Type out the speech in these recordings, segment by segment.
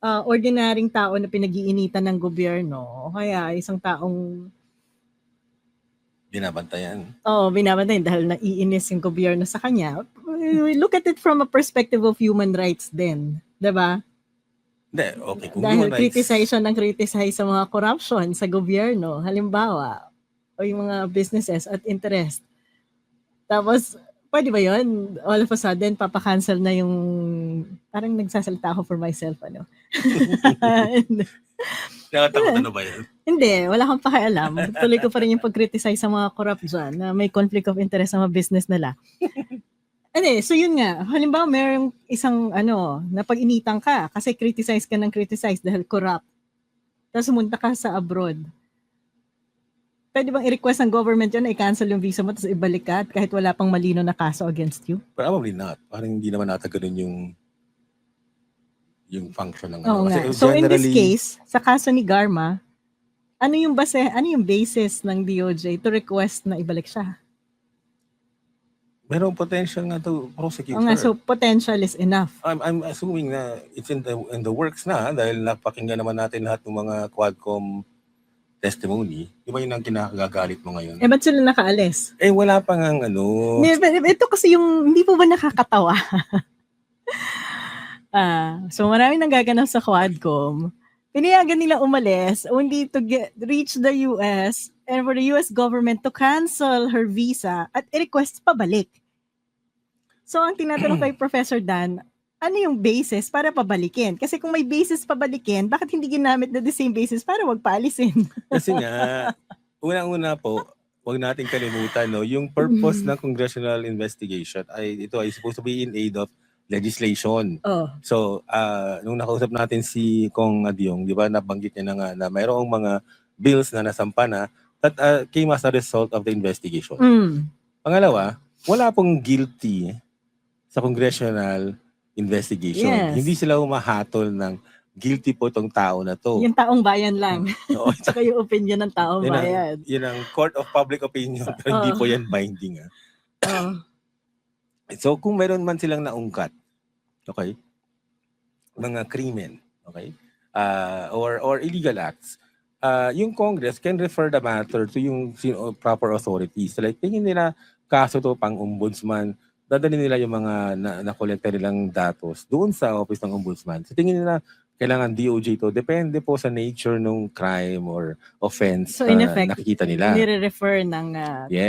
ordinaryong tao na pinag-iinitan ng gobyerno o kaya isang taong Binabantayan. binabantayan dahil naiinis yung gobyerno sa kanya. We look at it from a perspective of human rights din, 'di ba? Hindi, okay. Kung Dahil human rights, criticize siya ng criticize sa mga corruption sa gobyerno, halimbawa, o yung mga businesses at interest. Tapos, pwede ba yun? All of a sudden, papakancel na yung, parang nagsasalita ako for myself, ano? nakatakutan na ba yan? Hindi, wala kang pakialam. Tuloy ko pa rin yung pag-criticize sa mga corrupt dyan na may conflict of interest sa mga business nila. So yun nga, halimbawa mayroong isang napag-initan ka kasi criticize ka ng criticize dahil corrupt. Tapos pumunta ka sa abroad. Pwede bang i-request ng government yun na i-cancel yung visa mo tapos ibalik ka kahit wala pang malino na kaso against you? Probably not. Parang hindi naman nata ganun yung function ng Oo nga. So in this case, sa kaso ni Garma, ano yung basis ng DOJ to request na ibalik siya? merong potential nga to prosecute Oo nga, her. so potential is enough. I'm assuming na it's in the works na dahil napakinggan naman natin lahat ng mga Quadcom testimony. Di ba yun ang kinakagagalit mo ngayon? Ba't sila nakaalis? Wala pa nga Ito kasi yung, hindi po ba nakakatawa? So marami nang gaganap sa Quadcom. Pinayagan nila umalis only to reach the US and for the US government to cancel her visa at i-request pabalik. So ang tinatanong kay Professor Dan, ano yung basis para pabalikin? Kasi kung may basis pabalikin, bakit hindi ginamit na the same basis para wag paalisin? Kasi nga, unang-una po, wag nating kalimutan, yung purpose ng congressional investigation ay supposed to be in aid of legislation. So, nung nakausap natin si Kong Adyong, di ba, nabanggit niya na nga na mayroong mga bills na nasampa na that came as a result of the investigation. Pangalawa, wala pong guilty sa congressional investigation. Yes. Hindi sila humahatol ng guilty po itong tao na to. Yung taong bayan lang. Tsaka yung opinion ng taong bayan. Yun ang court of public opinion, pero hindi po yan binding. So kung meron man silang naungkat, okay, mga krimen, okay, or illegal acts, yung Congress can refer the matter to yung proper authorities. Like, tingin nila kaso to pang ombudsman, dadalhin nila yung mga na-collecta nilang datos doon sa office ng ombudsman. So tingin nila kailangan DOJ to, depende po sa nature ng crime or offense in effect, nakikita nila. Nire-refer ng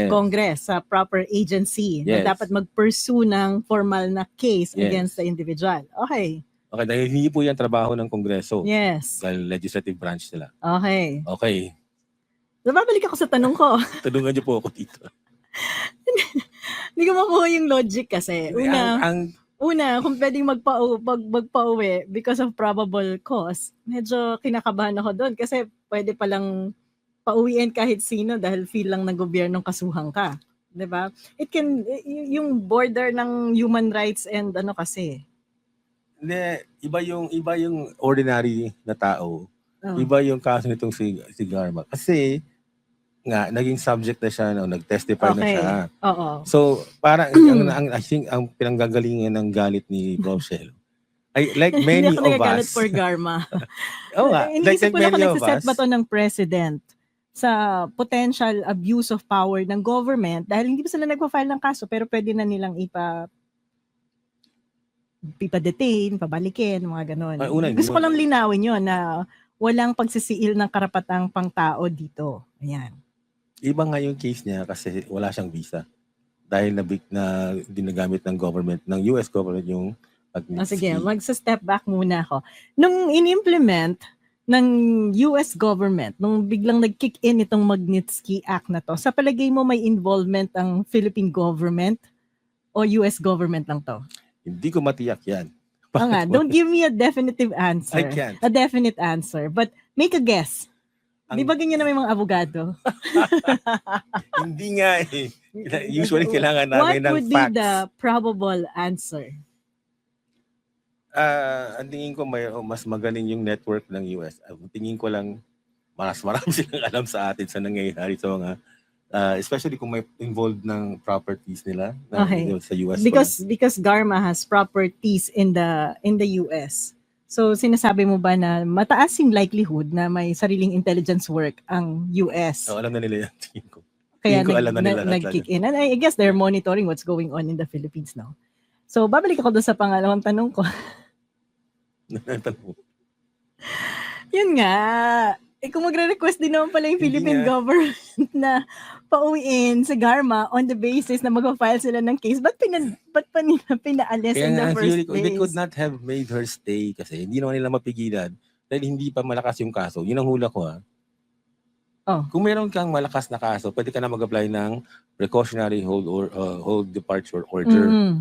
Congress sa proper agency na dapat mag-pursue ng formal na case against the individual. Okay, dahil hindi po yan trabaho ng Kongreso. Yes. Dahil legislative branch nila. Okay. So, babalik ako sa tanong ko. Tanungan niyo po ako dito. Hindi ko makuha yung logic kasi. Una, kung pwedeng magpa-uwi because of probable cause, medyo kinakabahan ako doon kasi pwede palang pauwiin kahit sino dahil feel lang ng gobyernong kasuhan ka. Diba? Yung border ng human rights and kasi. Hindi, iba yung ordinary na tao. Iba yung kaso nitong si Garma. Kasi nga naging subject na siya, nag-testify na siya. So, parang I think ang pinanggagalingan ng galit ni Prof. Shelo ay like many of us. Hindi ako nagagalit for Garma. Iniisip ko lang kung nagsiset ba to ng president sa potential abuse of power ng government dahil hindi pa sila nagpa-file ng kaso pero pwede na nilang ipa-detain, pabalikin, mga ganon. Gusto ko lang linawin yun na walang pagsisiil ng karapatang pangtao dito. Ayan. Iba nga yung case niya kasi wala siyang visa. Dahil na ginagamit ng government, ng US government yung Magnitsky. Sige, magsa-step back muna ako. Nung in-implement ng US government, nung biglang nag-kick in itong Magnitsky Act na to, sa palagay mo may involvement ang Philippine government o US government lang to? Hindi ko matiyak yan. Don't give me a definitive answer. I can't. A definite answer. But make a guess. Di ba ganyan na may mga abogado? Hindi nga eh. Usually kailangan namin ng facts. What would be the probable answer? Ang tingin ko mas magaling yung network ng US. Ang tingin ko lang mas marami silang alam sa atin sa nangyayari sa mga especially kung may involved ng properties nila sa US. Because Garma has properties in the US. So, sinasabi mo ba na mataas yung likelihood na may sariling intelligence work ang US? Alam na nila yan, tingin ko. Kaya Tingin ko alam na nila lahat nag-kick in. And I guess they're monitoring what's going on in the Philippines now. So, babalik ako doon sa pangalawang tanong ko. Yun nga. Kung magre-request din naman pala yung Philippine government na pauwiin si Garma on the basis na mag-file sila ng case, ba't pa nila pinaalis in the first place? They could not have made her stay kasi hindi naman nila mapigilan dahil hindi pa malakas yung kaso. Yun ang hula ko Kung meron kang malakas na kaso, pwede ka na mag-apply ng precautionary hold departure order.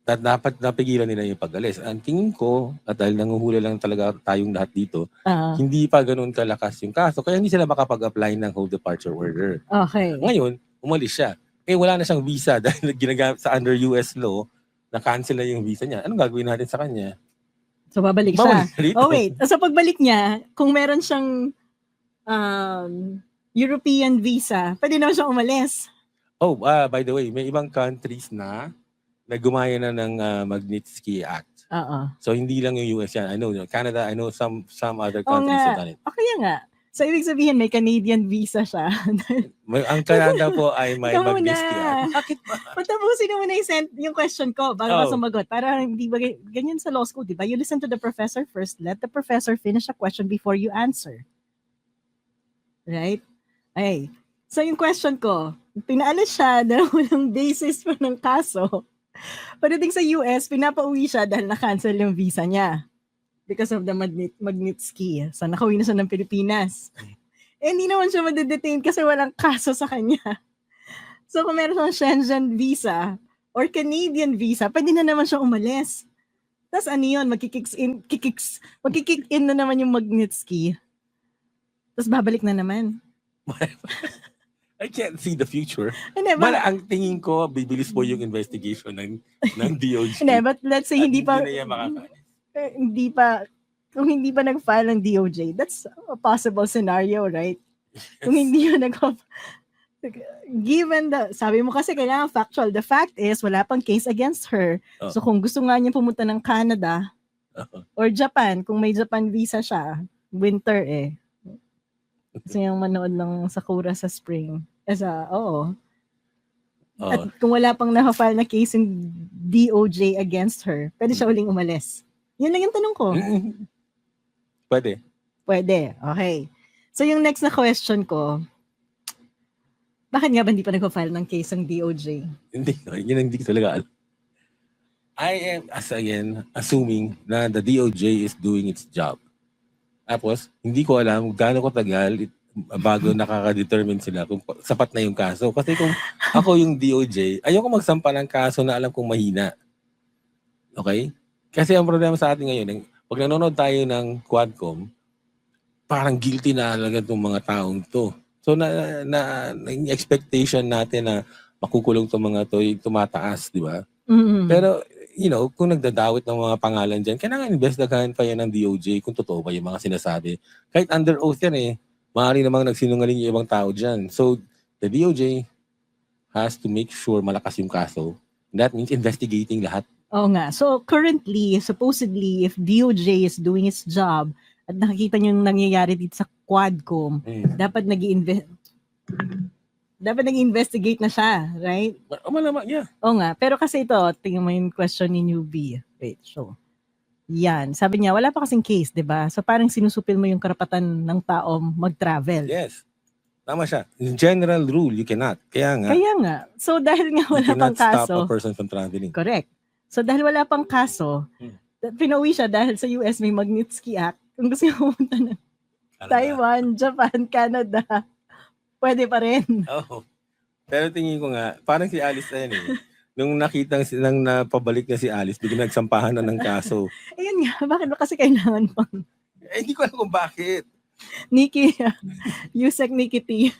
Dapat napigilan nila yung pag-alis. Ang tingin ko, at dahil nanguhula lang talaga tayong lahat dito, hindi pa ganun kalakas yung kaso. Kaya hindi sila makapag-apply ng hold departure order. Okay. Ngayon, umalis siya. Wala na siyang visa dahil ginagamit sa under US law, na-cancel na yung visa niya. Anong gagawin natin sa kanya? So, babalik siya. Wait. So, pagbalik niya, kung meron siyang European visa, pwede naman siyang umalis. By the way, may ibang countries na gumaya na ng Magnitsky Act. So, hindi lang yung US yan. I know, Canada, I know some other countries have done it. Kaya nga. So, ibig sabihin, may Canadian visa siya. Ang Canada po ay may Magnitsky Act. Bakit ba? Patapusin mo na yung question ko bago ka sumagot. Para hindi ba ganyan sa law school, di ba? You listen to the professor first. Let the professor finish a question before you answer. Right? Okay. So, yung question ko, pinaalis siya dahil walang basis pa ng kaso. Pagdating sa US, pinapauwi siya dahil na-cancel yung visa niya because of the Magnitsky. So, nakauwi na siya ng Pilipinas. Hindi naman siya madedetain kasi walang kaso sa kanya. So, kung meron siyang Schengen visa or Canadian visa, pwede na naman siya umalis. Tapos ano yun, magkikick in na naman yung Magnitsky. Tapos babalik na naman. I can't see the future. Ang tingin ko, bibilis po yung investigation ng DOJ. But let's say hindi pa kung hindi pa nag-file ng DOJ, that's a possible scenario, right? Yes. Kung hindi yun given sabi mo kasi kailangan factual. The fact is, wala pang case against her. So kung gusto nga niya pumunta ng Canada or Japan, kung may Japan visa siya, winter Gusto niyang manood ng Sakura sa spring. At kung wala pang na-file na case yung DOJ against her, pwede siya uling umalis. Yun lang yung tanong ko. Pwede. Okay. So yung next na question ko, bakit nga ba hindi pa nag-file ng case ang DOJ? Hindi ko talaga alam. I am, assuming na the DOJ is doing its job. Tapos, hindi ko alam gaano katagal bago nakaka-determine sila kung sapat na yung kaso. Kasi kung ako yung DOJ, ayoko magsampa ng kaso na alam kong mahina. Okay? Kasi ang problema sa atin ngayon, pag nanonood tayo ng Quadcom, parang guilty na talaga itong mga taong to. So, yung expectation natin na makukulong itong mga to, tumataas, di ba? Mm-hmm. Pero, kung nagdadawit ng mga pangalan dyan, kailangan investigahan pa yan ng DOJ kung totoo ba yung mga sinasabi. Kahit under oath yan maaari namang nagsinungaling yung ibang tao dyan. So, the DOJ has to make sure malakas yung kaso. That means investigating lahat. Oo nga. So, currently, supposedly, if DOJ is doing its job at nakikita nyo yung nangyayari dito sa Quadcom, dapat nag-investigate na siya, right? Malamang, yeah. Oo nga. Pero kasi ito, tingnan mo yung question ni Newbie. Wait, so. Yan. Sabi niya, wala pa kasing case, di ba? So parang sinusupil mo yung karapatan ng tao mag-travel. Yes. Tama siya. In general rule, you cannot. Kaya nga. So dahil nga wala pang kaso. You cannot stop a person from traveling. Correct. So dahil wala pang kaso, pinauwi siya dahil sa US may Magnitsky Act. Kung gusto niya pumunta ng Taiwan, Japan, Canada, pwede pa rin. Pero tingin ko nga, parang si Alice na yan Nung nang napabalik na si Alice, biglang nagsampahan na ng kaso. Ayun nga, bakit ba kasi kailangan pang? Hindi ko alam kung bakit. Nikki, Yusek Nikki T.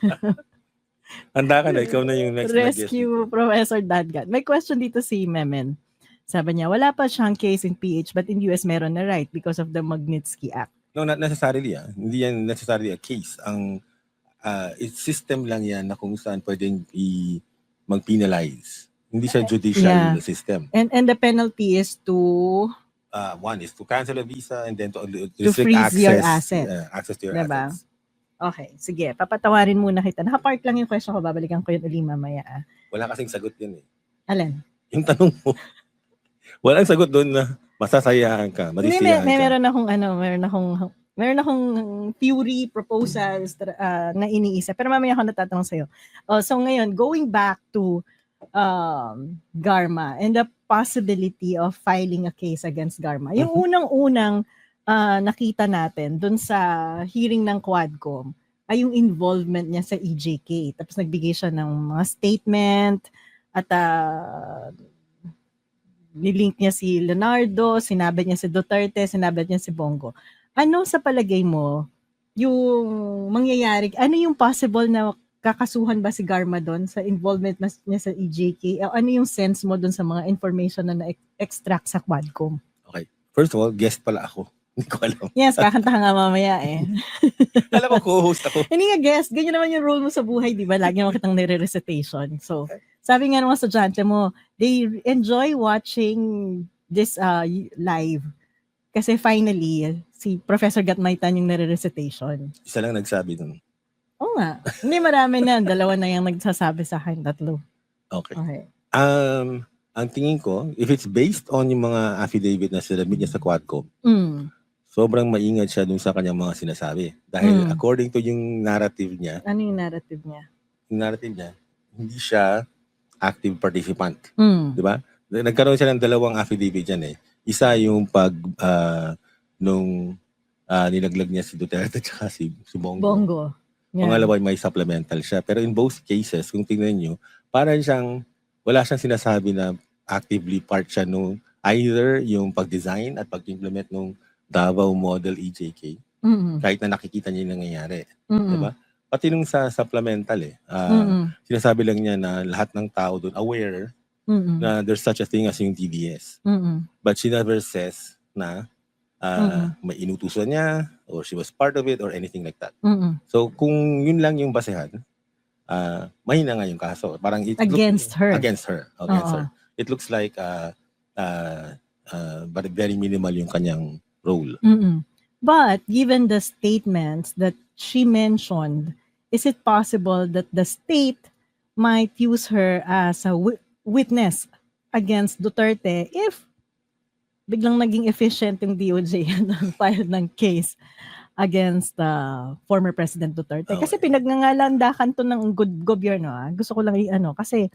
Handa ka na, ikaw na yung next Rescue Professor Dadgat. May question dito si Memen. Sabi niya, wala pa siyang case in PH but in US meron na, right, because of the Magnitsky Act. No, not necessarily. Hindi yan necessarily a case. Ang system lang yan na kung saan pwedeng mag-penalize. Hindi siya judicial system. And the penalty is to one is to cancel a visa and then to To restrict freeze your asset. access to your Diba? assets. Okay, sige. Papatawarin muna kita. Nakapark lang yung question ko. Babalikan ko yun uli mamaya. Wala kasing sagot yan eh. Alin? Yung tanong mo, walang sagot doon na masasayaan ka, Hindi, masisiyahan ka. meron akong theory, proposals na iniisip. Pero mamaya ako natatanong sa'yo. So ngayon, going back to Garma and the possibility of filing a case against Garma. Yung unang-unang nakita natin dun sa hearing ng Quadcom ay yung involvement niya sa EJK. Tapos nagbigay siya ng mga statement at nilink niya si Leonardo, sinabi niya si Duterte, sinabi niya si Bongo. Ano sa palagay mo yung mangyayari? Ano yung possible na kakasuhan ba si Garma doon sa involvement niya sa EJK? Ano yung sense mo doon sa mga information na na-extract sa Quadcom? Okay. First of all, guest pala ako. Hindi ko alam. Yes, kakanta ka nga mamaya eh. Alam ko, co-host ako. Hindi nga guest, ganyan naman yung role mo sa buhay, di ba? Lagi mo kitang nire-recitation. So, sabi nga ng mga estudyante mo, they enjoy watching this live. Kasi finally, si Professor Gatmaitan yung nire-recitation. Isa lang nagsabi dun. Oo nga. Hindi, marami na. Dalawa na yung nagsasabi sa akin. Tatlo. Okay. Ang tingin ko, if it's based on yung mga affidavit na sinabit niya sa Quadcom, sobrang maingat siya dun sa kanyang mga sinasabi. Dahil according to yung narrative niya, ano yung narrative niya? Yung narrative niya, hindi siya active participant. Di ba? Nagkaroon siya ng dalawang affidavit dyan eh. Isa yung nung nilaglag niya si Duterte at si Bongo. Yeah. Pangalawa, may supplemental siya. Pero in both cases, kung tingnan nyo, parang wala siyang sinasabi na actively part siya nung either yung pag-design at pag-implement nung Davao Model EJK, kahit na nakikita niya yung nangyayari. Diba? Pati nung sa supplemental sinasabi lang niya na lahat ng tao doon aware na there's such a thing as yung DDS. But she never says na may inutusan niya or she was part of it or anything like that. So kung yun lang yung basehan, mahina nga yung kaso. Parang against her. It looks like but very minimal yung kanyang role. But given the statements that she mentioned, is it possible that the state might use her as a witness against Duterte if biglang naging efficient yung DOJ na file ng case against former President Duterte? Kasi pinagngangalandakan to ng good gobyerno. Gusto ko lang kasi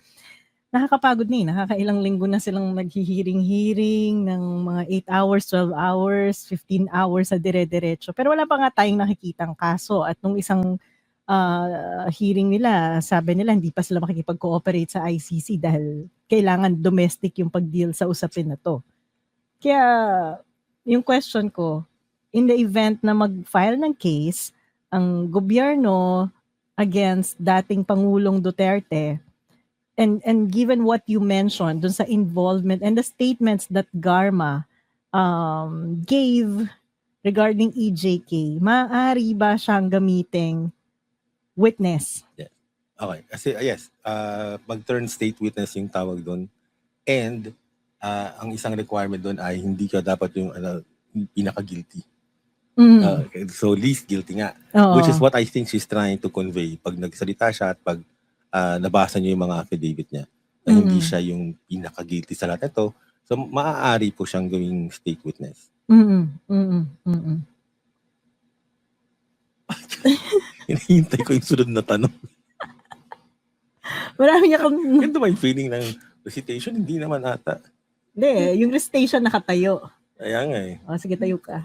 nakakapagod nakakailang linggo na silang naghihiring-hiring ng mga 8 hours, 12 hours, 15 hours sa dire-diretso. Pero wala pa nga tayong nakikitang kaso. At nung isang hearing nila, sabi nila hindi pa sila makikipag-cooperate sa ICC dahil kailangan domestic yung pag-deal sa usapin na to. Kaya yung question ko, in the event na mag-file ng case ang gobyerno against dating Pangulong Duterte, and given what you mentioned dun sa involvement and the statements that Garma gave regarding EJK, maaari ba siyang gamiting witness? Yeah. Okay. Kasi yes, mag-turn state witness yung tawag doon. And ang isang requirement doon ay hindi ka dapat yung pinaka-guilty. So least guilty nga. Which is what I think she's trying to convey pag nagsalita siya at pag nabasa niyo yung mga affidavit niya na hindi siya yung pinaka-guilty sa lahat ito. So maaari po siyang gawing state witness. Hinihintay ko yung sunod na tanong. Marami akong... Ganito ba yung feeling ng recitation? Hindi naman ata. Hindi, yung recitation nakatayo. Kaya nga eh. Sige, tayo ka.